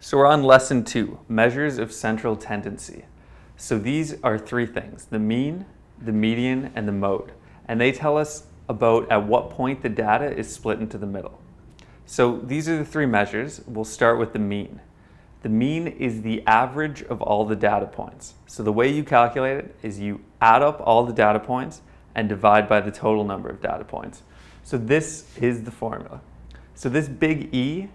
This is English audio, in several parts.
So we're on lesson 2, measures of central tendency. So these are three things: the mean, the median, and the mode. And they tell us about at what point the data is split into the middle. So these are the three measures. We'll start with the mean. The mean is the average of all the data points. So the way you calculate it is you add up all the data points and divide by the total number of data points. So this is the formula. So this big E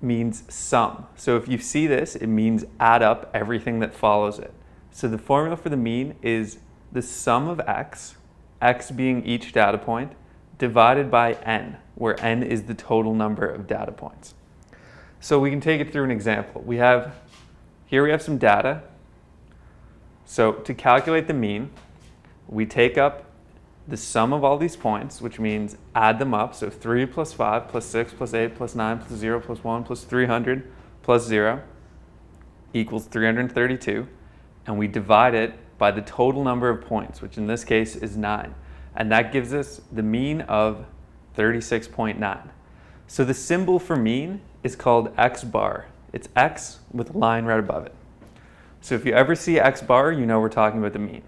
means sum. So if you see this, it means add up everything that follows it. So the formula for the mean is the sum of x being each data point, divided by n, where n is the total number of data points. So we can take it through an example. Here we have some data. So to calculate the mean, we take up the sum of all these points, which means add them up. So 3 plus 5 plus 6 plus 8 plus 9 plus 0 plus 1 plus 300 plus 0 equals 332. And we divide it by the total number of points, which in this case is 9. And that gives us the mean of 36.9. So the symbol for mean is called x bar. It's x with a line right above it. So if you ever see x bar, you know we're talking about the mean.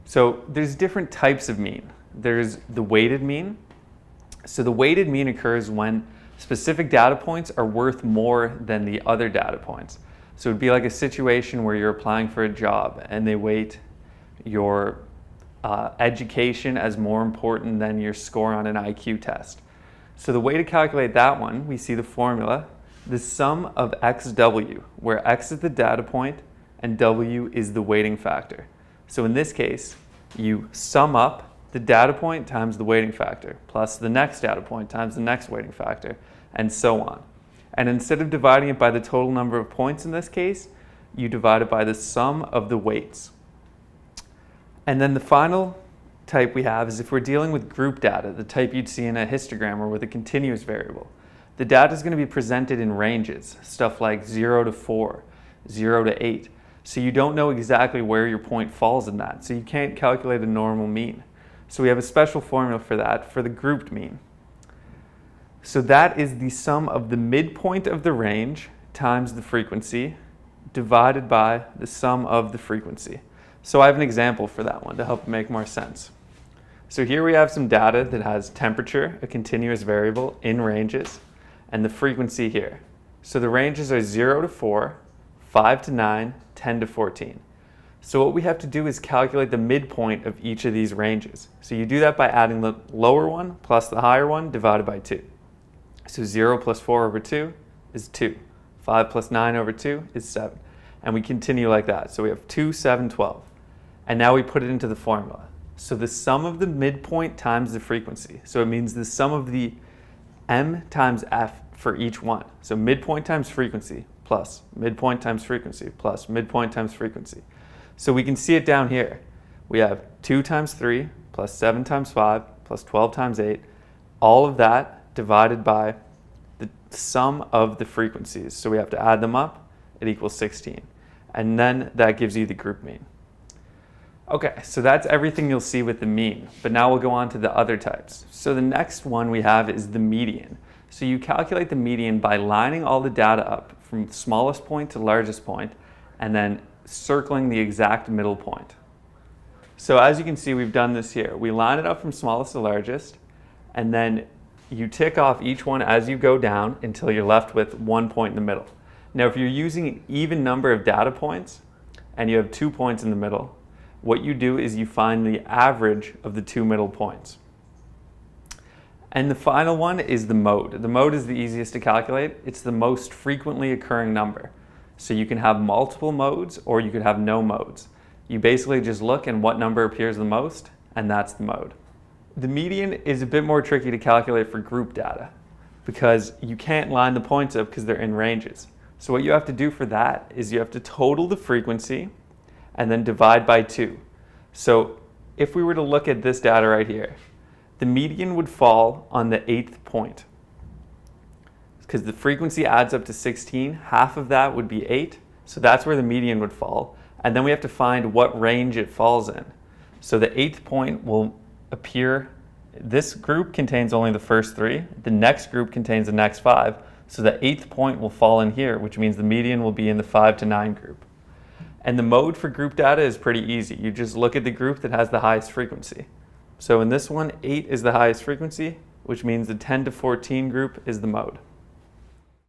So there's different types of mean. There's the weighted mean. So the weighted mean occurs when specific data points are worth more than the other data points. So it'd be like a situation where you're applying for a job and they weight your education as more important than your score on an IQ test. So the way to calculate that one, we see the formula, the sum of xw, where x is the data point and w is the weighting factor. So in this case, you sum up the data point times the weighting factor, plus the next data point times the next weighting factor, and so on. And instead of dividing it by the total number of points in this case, you divide it by the sum of the weights. And then the final type we have is if we're dealing with group data, the type you'd see in a histogram or with a continuous variable. The data is going to be presented in ranges, stuff like 0 to 4, 0 to 8. So you don't know exactly where your point falls in that. So you can't calculate a normal mean. So we have a special formula for that, for the grouped mean. So that is the sum of the midpoint of the range times the frequency divided by the sum of the frequency. So I have an example for that one to help make more sense. So here we have some data that has temperature, a continuous variable, in ranges, and the frequency here. So the ranges are 0 to 4, 5 to 9, 10 to 14. So what we have to do is calculate the midpoint of each of these ranges. So you do that by adding the lower one plus the higher one divided by 2. So 0 plus 4 over 2 is 2. 5 plus 9 over 2 is 7. And we continue like that. So we have 2, 7, 12. And now we put it into the formula. So the sum of the midpoint times the frequency. So it means the sum of the m times f for each one. So midpoint times frequency plus midpoint times frequency plus midpoint times frequency. So we can see it down here. We have 2 times 3 plus 7 times 5 plus 12 times 8. All of that divided by the sum of the frequencies. So we have to add them up. It equals 16. And then that gives you the group mean. Okay, so that's everything you'll see with the mean, but now we'll go on to the other types. So the next one we have is the median. So you calculate the median by lining all the data up from smallest point to largest point, and then circling the exact middle point. So as you can see, we've done this here. We line it up from smallest to largest, and then you tick off each one as you go down until you're left with one point in the middle. Now, if you're using an even number of data points, and you have 2 points in the middle, what you do is you find the average of the 2 middle points. And the final one is the mode. The mode is the easiest to calculate. It's the most frequently occurring number. So you can have multiple modes or you could have no modes. You basically just look and what number appears the most, and that's the mode. The median is a bit more tricky to calculate for group data because you can't line the points up because they're in ranges. So what you have to do for that is you have to total the frequency and then divide by 2. So if we were to look at this data right here, the median would fall on the 8th point. Because the frequency adds up to 16, half of that would be 8, so that's where the median would fall. And then we have to find what range it falls in. So the 8th point will appear, this group contains only the first 3, the next group contains the next 5, So the 8th point will fall in here, which means the median will be in the 5 to 9 group. And the mode for group data is pretty easy. You just look at the group that has the highest frequency. So in this one, 8 is the highest frequency, which means the 10 to 14 group is the mode.